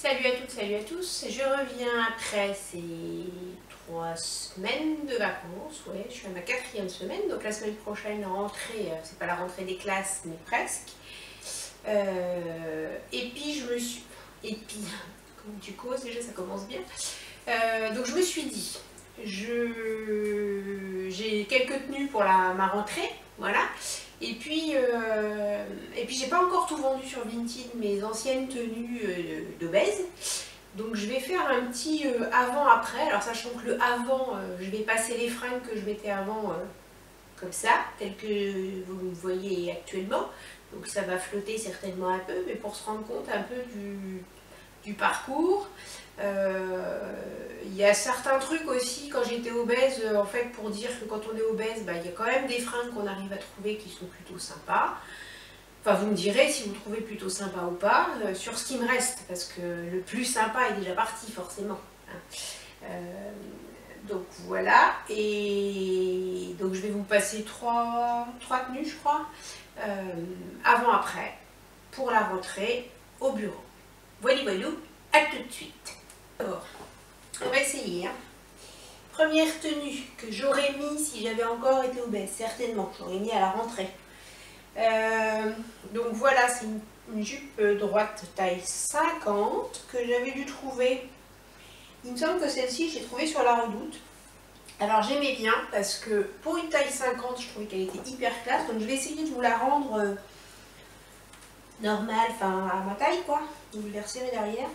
Salut à toutes, salut à tous. Je reviens après ces 3 semaines de vacances. Ouais, je suis à ma 4e semaine, donc la semaine prochaine rentrée, c'est pas la rentrée des classes, mais presque. Et puis je me suis... Et puis, comme tu causes, déjà ça commence bien. Donc je me suis dit, j'ai quelques tenues pour ma rentrée, voilà. Et puis j'ai pas encore tout vendu sur Vinted, mes anciennes tenues d'obèse. Donc je vais faire un petit avant-après. Alors sachant que le avant, je vais passer les fringues que je mettais avant comme ça, telles que vous me voyez actuellement. Donc ça va flotter certainement un peu, mais pour se rendre compte un peu du parcours. Il y a certains trucs aussi quand j'étais obèse, en fait, pour dire que quand on est obèse, bah, il y a quand même des fringues qu'on arrive à trouver qui sont plutôt sympas. Enfin, vous me direz si vous trouvez plutôt sympa ou pas, sur ce qui me reste, parce que le plus sympa est déjà parti, forcément. Donc voilà, et donc je vais vous passer trois tenues, je crois, avant-après, pour la rentrée au bureau. Voilà, voilà, à tout de suite. Alors, on va essayer. Hein. Première tenue que j'aurais mis si j'avais encore été obèse, certainement, j'aurais mis à la rentrée. Donc voilà, c'est une jupe droite taille 50 que j'avais dû trouver. Il me semble que celle-ci, j'ai trouvé sur la Redoute. Alors j'aimais bien parce que pour une taille 50, je trouvais qu'elle était hyper classe. Donc je vais essayer de vous la rendre normale, enfin à ma taille quoi. Donc je vais resserrer derrière.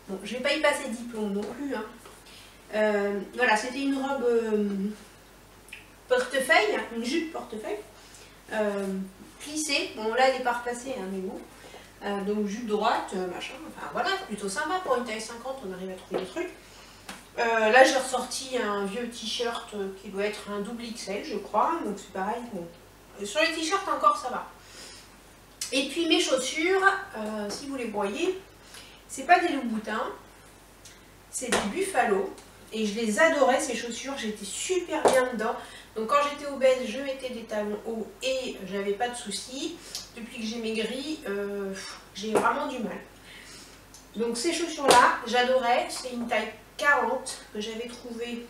Bon, je vais pas y passer diplôme non plus. Hein. Voilà, c'était une robe portefeuille, une jupe portefeuille, plissée. Bon, là, elle n'est pas replacée, hein, mais bon. Donc, jupe droite, machin. Enfin, voilà, plutôt sympa pour une taille 50, on arrive à trouver des trucs. Là, j'ai ressorti un vieux t-shirt qui doit être un double XL, je crois. Donc, c'est pareil. Bon. Sur les t-shirts, encore, ça va. Et puis, mes chaussures, si vous les voyez, c'est pas des Louboutins, c'est des Buffalo. Et je les adorais, ces chaussures, j'étais super bien dedans. Donc quand j'étais obèse, je mettais des talons hauts et j'avais pas de soucis. Depuis que j'ai maigri, j'ai vraiment du mal. Donc ces chaussures-là, j'adorais. C'est une taille 40 que j'avais trouvée,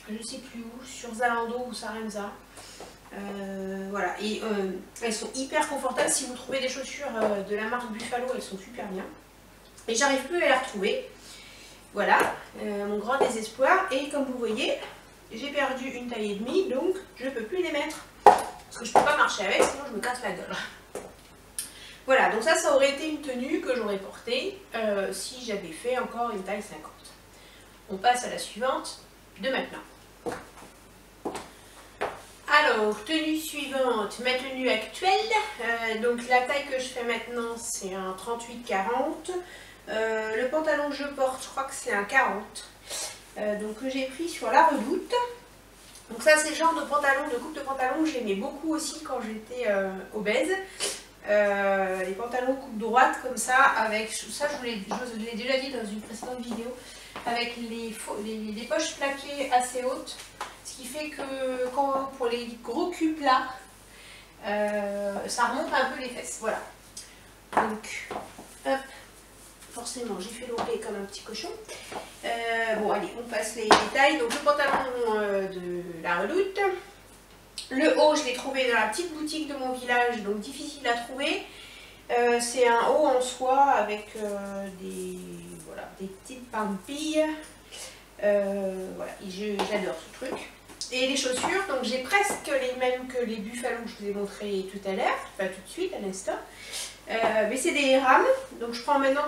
je sais plus où, sur Zalando ou Sarenza. Voilà, et elles sont hyper confortables. Si vous trouvez des chaussures de la marque Buffalo, elles sont super bien. Et j'arrive plus à les retrouver. Voilà, mon grand désespoir. Et comme vous voyez, j'ai perdu une taille et demie, donc je ne peux plus les mettre. Parce que je ne peux pas marcher avec, sinon je me casse la gueule. Voilà, donc ça aurait été une tenue que j'aurais portée si j'avais fait encore une taille 50. On passe à la suivante de maintenant. Alors, tenue suivante, ma tenue actuelle. Donc la taille que je fais maintenant, c'est un 38-40. Le pantalon que je porte, je crois que c'est un 40. Donc que j'ai pris sur la Redoute. Donc ça, c'est le genre de pantalon, de coupe de pantalon que j'aimais beaucoup aussi quand j'étais obèse. Les pantalons coupe droite comme ça, avec ça, je l'ai déjà dit dans une précédente vidéo, avec les poches plaquées assez hautes, ce qui fait que pour les gros culs plats, ça remonte un peu les fesses. Voilà. Donc, hop. Forcément, j'ai fait l'onglet comme un petit cochon. Bon, allez, on passe les détails. Donc, le pantalon de la Redoute. Le haut, je l'ai trouvé dans la petite boutique de mon village, donc difficile à trouver. C'est un haut en soie avec des petites pampilles. Voilà, j'adore ce truc. Et les chaussures, donc j'ai presque les mêmes que les Buffalo que je vous ai montré tout à l'heure, enfin tout de suite, à l'instant. Mais c'est des rames, donc je prends maintenant,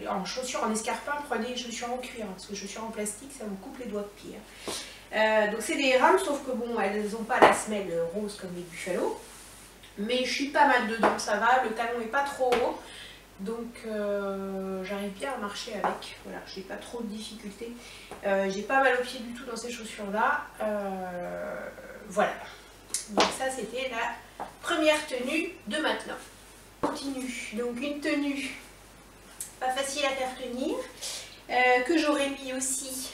en chaussures, en escarpin, prenez les chaussures en cuir, parce que les chaussures en plastique, ça vous coupe les doigts de pied. Donc c'est des rames, sauf que bon, elles n'ont pas la semelle rose comme les Buffalo, mais je suis pas mal dedans, ça va, le talon est pas trop haut, donc j'arrive bien à marcher avec, voilà, j'ai pas trop de difficultés, j'ai pas mal aux pieds du tout dans ces chaussures-là, voilà. Donc ça c'était la première tenue de maintenant. Continue, donc une tenue pas facile à faire tenir, que j'aurais mis aussi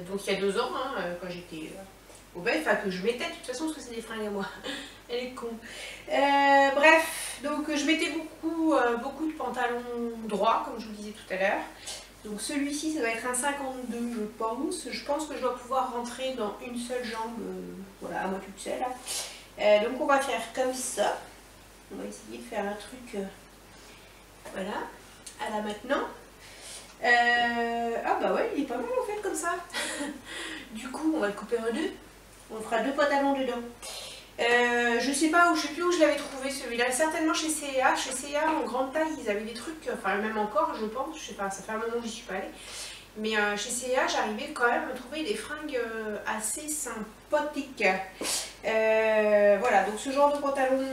donc il y a 2 ans, hein, quand j'étais obèse, enfin que je mettais de toute façon parce que c'est des fringues à moi. Elle est con. Bref, donc je mettais beaucoup de pantalons droits, comme je vous disais tout à l'heure. Donc celui-ci, ça doit être un 52, je pense. Je pense que je dois pouvoir rentrer dans une seule jambe, voilà, à moi toute seule. Donc on va faire comme ça. On va essayer de faire un truc, voilà, à la maintenant. Ah bah ouais, il est pas mal en fait comme ça. Du coup, on va le couper en deux. On fera 2 pantalons dedans. Je sais pas où, je sais plus où je l'avais trouvé celui-là. Certainement chez C&A. Chez C&A en grande taille, ils avaient des trucs, enfin même encore, je pense. Je sais pas, ça fait un moment que j'y suis pas allée. Mais chez C&A, j'arrivais quand même à trouver des fringues assez sympathiques. Voilà, donc ce genre de pantalon.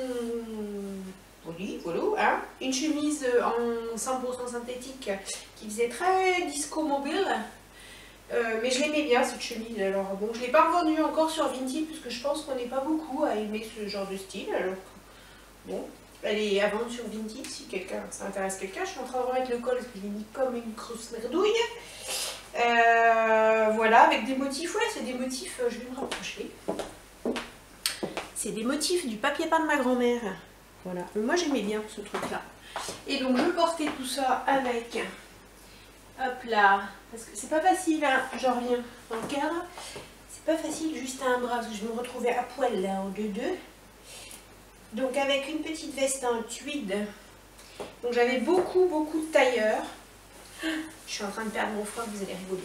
Voilà, hein. Une chemise en 100% synthétique qui faisait très disco mobile. Mais je l'aimais bien cette chemise. Alors bon, je ne l'ai pas revendue encore sur Vinted parce que je pense qu'on n'est pas beaucoup à aimer ce genre de style. Alors bon, elle est à vendre sur Vinted si ça intéresse quelqu'un. Je suis en train de remettre le col parce que je l'ai mis comme une grosse merdouille. Voilà, avec des motifs. Ouais, c'est des motifs, je vais me rapprocher. C'est des motifs du papier peint de ma grand-mère. Voilà, moi j'aimais bien ce truc-là. Et donc je portais tout ça avec, hop là, parce que c'est pas facile, hein, je reviens dans le cadre, c'est pas facile juste à un bras, parce que je me retrouvais à poil là en 2-2. Donc avec une petite veste en tweed, donc j'avais beaucoup de tailleurs. Je suis en train de perdre mon froid, vous allez rigoler.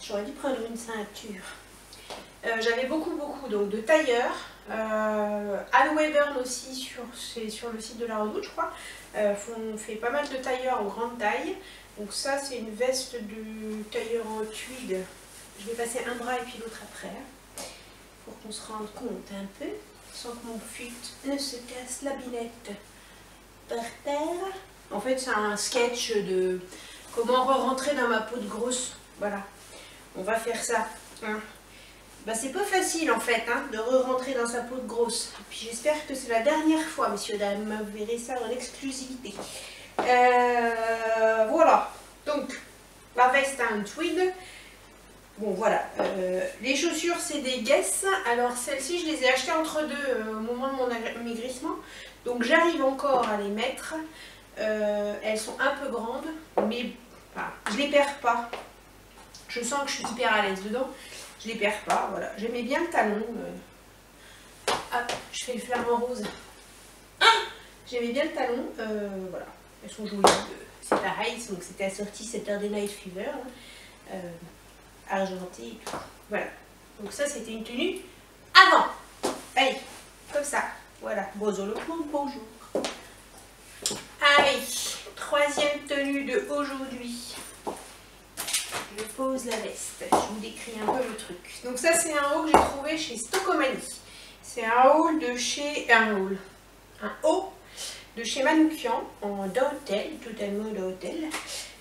J'aurais dû prendre une ceinture. J'avais beaucoup donc, de tailleurs. Anne Webern aussi, c'est sur le site de la Redoute, je crois. Fait pas mal de tailleurs en grande taille. Donc ça, c'est une veste de tailleur en tweed. Je vais passer un bras et puis l'autre après, pour qu'on se rende compte un peu, sans que mon fut ne se casse la binette par terre. En fait, c'est un sketch de comment rentrer dans ma peau de grosse. Voilà, on va faire ça. Hein. Bah, c'est pas facile en fait hein, de re-rentrer dans sa peau de grosse. Et puis j'espère que c'est la dernière fois, messieurs, dames, vous verrez ça en exclusivité. Voilà, donc la veste en tweed. Bon voilà, les chaussures c'est des Guess. Alors celles-ci je les ai achetées entre deux au moment de mon maigrissement. Donc j'arrive encore à les mettre. Elles sont un peu grandes, mais enfin, je les perds pas. Je sens que je suis hyper à l'aise dedans. Je les perds pas, voilà. J'aimais bien le talon. Hop, je fais le flamant rose. J'aimais bien le talon, voilà. Elles sont jolies. C'est pareil, donc c'était assorti Saturday Night Fever, argenté et tout. Voilà. Donc ça, c'était une tenue avant. Allez, comme ça. Voilà. Bonjour le monde, bonjour. Allez, troisième tenue de aujourd'hui. Je pose la veste, je vous décris un peu le truc. Donc ça c'est un haut que j'ai trouvé chez Stockomanie. C'est un haut de chez haut de chez Manoukian en dentelle, totalement dentelle.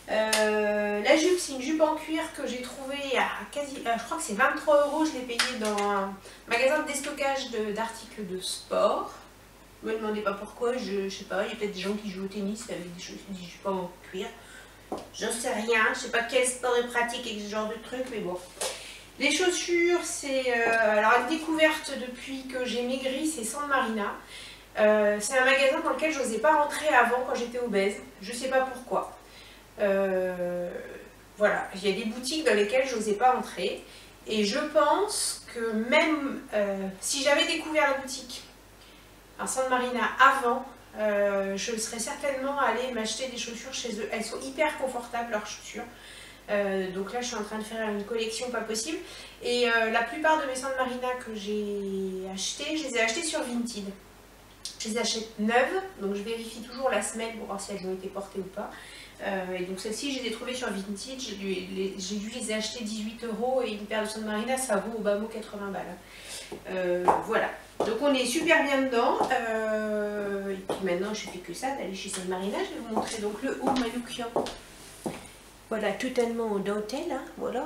La jupe c'est une jupe en cuir que j'ai trouvée à quasi, je crois que c'est 23 €. Je l'ai payée dans un magasin de déstockage d'articles de sport. Ne me demandez pas pourquoi, je sais pas, il y a peut-être des gens qui jouent au tennis avec des jupes en cuir. J'en sais rien, je sais pas quel sport est pratique avec ce genre de truc, mais bon. Les chaussures, c'est alors une découverte depuis que j'ai maigri, c'est San Marina. C'est un magasin dans lequel je n'osais pas rentrer avant quand j'étais obèse. Je sais pas pourquoi. Voilà, il y a des boutiques dans lesquelles je n'osais pas rentrer. Et je pense que même si j'avais découvert la boutique à San Marina avant, je serais certainement allée m'acheter des chaussures chez eux. Elles sont hyper confortables, leurs chaussures. Donc là, je suis en train de faire une collection pas possible. Et la plupart de mes San Marina que j'ai achetées, je les ai achetées sur Vinted. Je les achète neuves, donc je vérifie toujours la semelle pour voir si elles ont été portées ou pas. Et donc celles-ci, je les ai trouvées sur Vinted. J'ai dû les acheter 18 € et une paire de San Marina, ça vaut au bas mot 80 balles. Voilà. Donc on est super bien dedans. Et puis maintenant, je fais que ça, d'aller chez San Marina. Je vais vous montrer donc le haut Manoukian. Voilà, totalement en dentelle. Hein, voilà.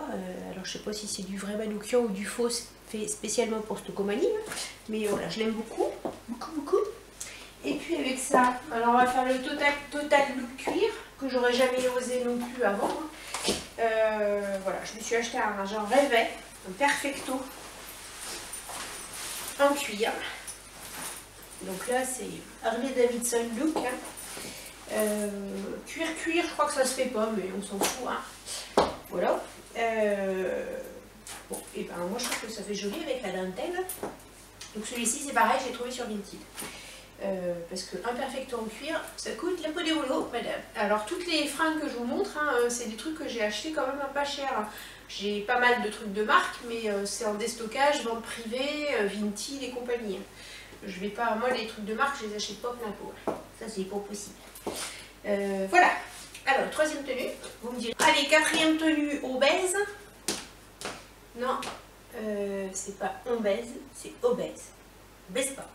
Alors je sais pas si c'est du vrai Manoukian ou du faux fait spécialement pour Stockomanie. Hein, mais voilà, je l'aime beaucoup. Beaucoup. Et puis avec ça, alors on va faire le total look cuir que j'aurais jamais osé non plus avant. Voilà, je me suis acheté un genre rêvais, un perfecto en cuir. Donc là, c'est Harley Davidson look. Hein. Cuir, je crois que ça se fait pas, mais on s'en fout. Hein. Voilà. Bon, et ben moi je trouve que ça fait joli avec la dentelle. Donc celui-ci, c'est pareil, j'ai trouvé sur Vinted. Parce qu'un perfecto en cuir, ça coûte la peau des rouleaux, madame. Alors toutes les fringues que je vous montre, hein, c'est des trucs que j'ai achetés quand même pas cher. J'ai pas mal de trucs de marque, mais c'est en déstockage, vente privée, Vinted et compagnie. Je vais pas, moi les trucs de marque, je les achète pas plein pot. Ça c'est pas possible. Voilà. Alors, troisième tenue, vous me direz. Allez, quatrième tenue, obèse. Non, c'est pas obèse, c'est obèse. Baisse pas.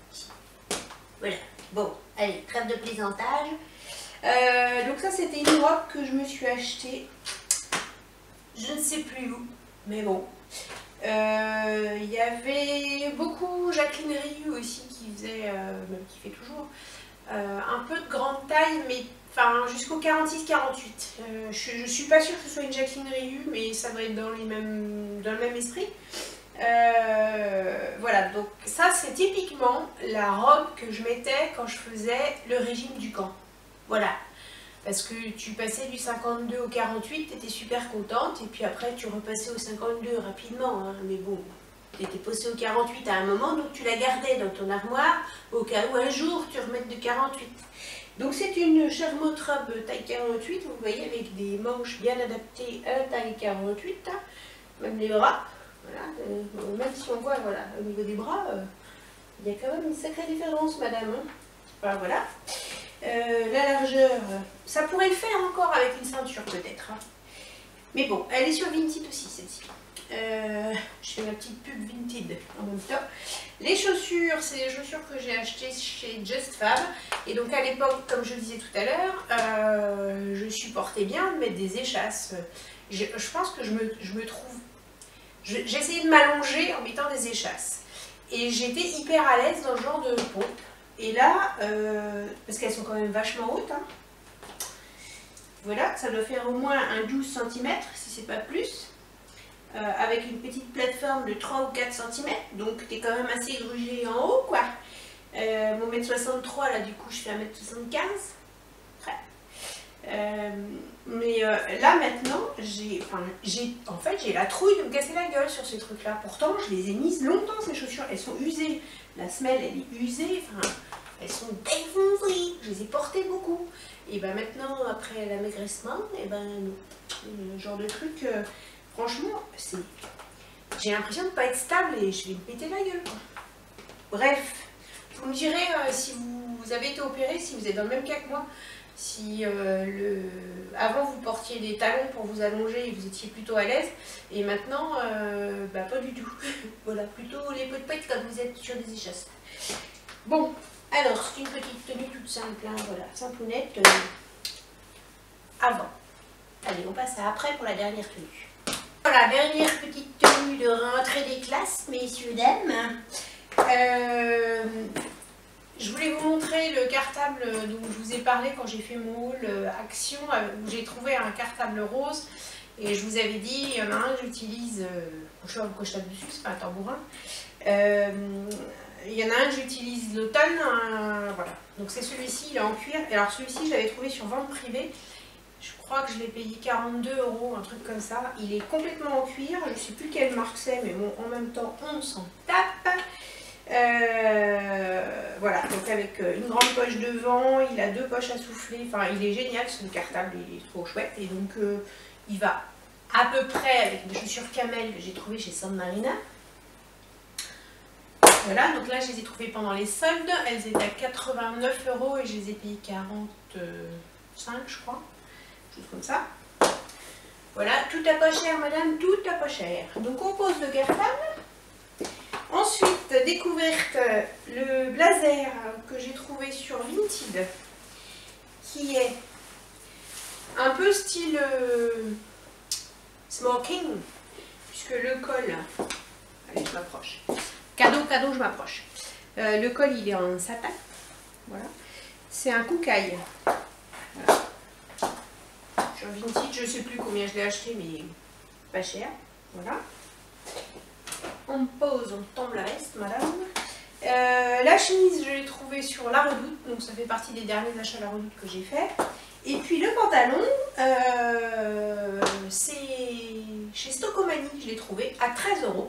Voilà. Bon, allez, trêve de plaisantage. Donc ça, c'était une robe que je me suis achetée. Je ne sais plus où, mais bon. Il y avait beaucoup Jacqueline Rioux aussi qui faisait, même qui fait toujours, un peu de grande taille, mais enfin jusqu'au 46-48. Je suis pas sûre que ce soit une Jacqueline Rioux, mais ça doit être dans le même esprit. Voilà, donc ça c'est typiquement la robe que je mettais quand je faisais le régime du camp. Voilà. Parce que tu passais du 52 au 48, tu étais super contente, et puis après tu repassais au 52 rapidement, hein, mais bon, tu étais passé au 48 à un moment, donc tu la gardais dans ton armoire, au cas où un jour tu remettes de 48. Donc c'est une charmante robe taille 48, vous voyez, avec des manches bien adaptées à la taille 48, hein, même les bras, voilà, même si on voit, voilà, au niveau des bras, il y a quand même une sacrée différence, madame, hein. Enfin, voilà. La largeur, ça pourrait le faire encore avec une ceinture peut-être. Hein. Mais bon, elle est sur Vinted aussi celle-ci. Je fais ma petite pub Vinted en même temps. Les chaussures, c'est les chaussures que j'ai achetées chez Just Fab. Et donc à l'époque, comme je le disais tout à l'heure, je supportais bien de mettre des échasses. Je pense que je me trouve... J'essayais de m'allonger en mettant des échasses. Et j'étais hyper à l'aise dans ce genre de pompe. Et là, parce qu'elles sont quand même vachement hautes, hein. Voilà, ça doit faire au moins un 12 cm, si c'est pas plus, avec une petite plateforme de 3 ou 4 cm, donc t'es quand même assez grugé en haut, quoi. Mon 1m63, là, du coup, je fais 1m75. Mais là, maintenant, en fait, j'ai la trouille de me casser la gueule sur ces trucs-là. Pourtant, je les ai mises longtemps, ces chaussures. Elles sont usées. La semelle, elle est usée. Enfin, elles sont défoncées. Je les ai portées beaucoup. Et ben maintenant, après l'amaigrissement, et ben non. Genre de truc, franchement, j'ai l'impression de ne pas être stable et je vais me péter la gueule, quoi. Bref, vous me direz si vous avez été opéré, si vous êtes dans le même cas que moi. Si avant vous portiez des talons pour vous allonger et vous étiez plutôt à l'aise, et maintenant, bah, pas du tout. Voilà, plutôt les potes quand vous êtes sur des échasses. Bon, alors c'est une petite tenue toute simple, hein, voilà, simple ou nette, avant. Allez, on passe à après pour la dernière tenue. Voilà, dernière petite tenue de rentrée des classes, messieurs, dames. Je voulais vous montrer le cartable dont je vous ai parlé quand j'ai fait mon haul Action, où j'ai trouvé un cartable rose. Et je vous avais dit, il y en a un que j'utilise, je sais pas pourquoi je tape dessus, c'est pas un tambourin. Il y en a un que j'utilise l'automne, voilà. Donc c'est celui-ci, il est en cuir. Et alors celui-ci, je l'avais trouvé sur vente privée. Je crois que je l'ai payé 42 €, un truc comme ça. Il est complètement en cuir, je sais plus quelle marque c'est, mais bon, en même temps, on s'en tape. Voilà, donc avec une grande poche devant, il a 2 poches à souffler, enfin il est génial ce cartable, il est trop chouette, et donc il va à peu près avec des chaussures camel que j'ai trouvé chez San Marina. Voilà, donc là je les ai trouvées pendant les soldes, elles étaient à 89 € et je les ai payées 45 je crois, chose comme ça. Voilà, tout à pas cher madame, tout à pas cher. Donc on pose le cartable. Ensuite, découverte, le blazer que j'ai trouvé sur Vinted, qui est un peu style smoking, puisque le col, allez je m'approche, cadeau, je m'approche, le col il est en satin, voilà, c'est un koukaï, voilà. Sur Vinted, je ne sais plus combien je l'ai acheté, mais pas cher, voilà. On pose, on tombe la veste, madame. La chemise, je l'ai trouvée sur La Redoute, donc ça fait partie des derniers achats La Redoute que j'ai fait. Et puis le pantalon, c'est chez Stockomanie que je l'ai trouvé à 13 €.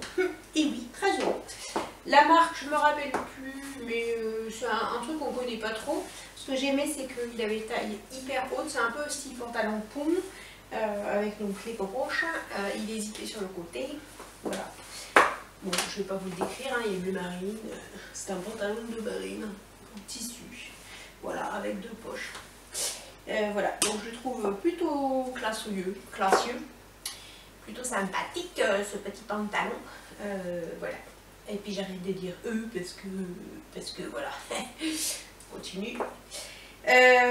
Et oui, 13 €. La marque, je me rappelle plus, mais c'est un truc qu'on connaît pas trop. Ce que j'aimais, c'est qu'il avait taille hyper haute, c'est un peu style pantalon pomme, avec donc les poches. Il est zippé sur le côté, voilà. Bon, je vais pas vous le décrire, hein, il est bleu marine. C'est un pantalon de marine en tissu, voilà, avec 2 poches. Voilà, donc je le trouve plutôt classieux, plutôt sympathique ce petit pantalon, voilà. Et puis j'arrête de dire parce que voilà, continue. Et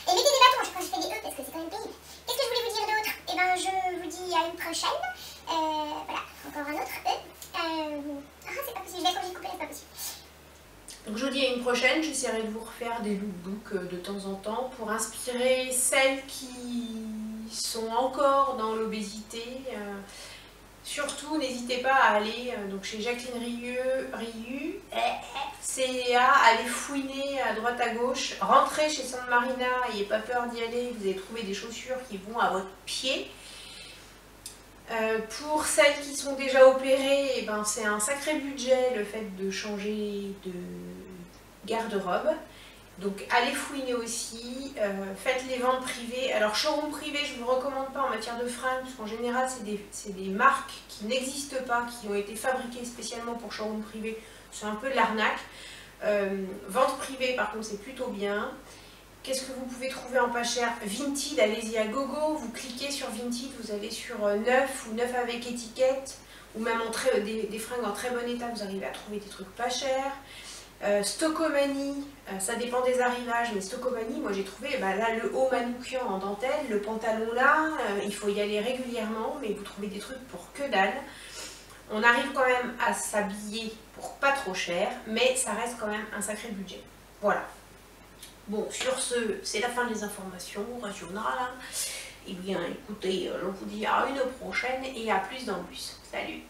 mettez des bâtons quand je fais des E parce que c'est quand même pénible. Qu'est-ce que je voulais vous dire d'autre? Eh ben je vous dis à une prochaine. Voilà, encore un autre E. Ah c'est pas possible, je vais être obligée de couper, c'est pas possible. Donc je vous dis à une prochaine, j'essaierai de vous refaire des lookbooks de temps en temps pour inspirer celles qui sont encore dans l'obésité. Surtout, n'hésitez pas à aller donc chez Jacqueline Rieu, CA, aller fouiner à droite à gauche, rentrez chez Santa Marina, n'ayez pas peur d'y aller, vous allez trouver des chaussures qui vont à votre pied. Pour celles qui sont déjà opérées, eh ben, c'est un sacré budget le fait de changer de garde-robe. Donc allez fouiner aussi, faites les ventes privées. Alors showroom privé, je ne vous recommande pas en matière de fringues, parce qu'en général c'est des marques qui n'existent pas, qui ont été fabriquées spécialement pour showroom privé. C'est un peu de l'arnaque. Vente privée par contre c'est plutôt bien. Qu'est-ce que vous pouvez trouver en pas cher? Vinted, allez-y à gogo, vous cliquez sur Vinted, vous allez sur neuf ou neuf avec étiquette, ou même en des fringues en très bon état, vous arrivez à trouver des trucs pas chers. Stockomanie, ça dépend des arrivages, mais Stockomanie, moi j'ai trouvé là le haut manoukian en dentelle, le pantalon là, il faut y aller régulièrement, mais vous trouvez des trucs pour que dalle. On arrive quand même à s'habiller pour pas trop cher, mais ça reste quand même un sacré budget. Voilà. Bon, sur ce, c'est la fin des informations régionales. Eh bien, écoutez, je vous dis à une prochaine et à plus dans le bus. Salut!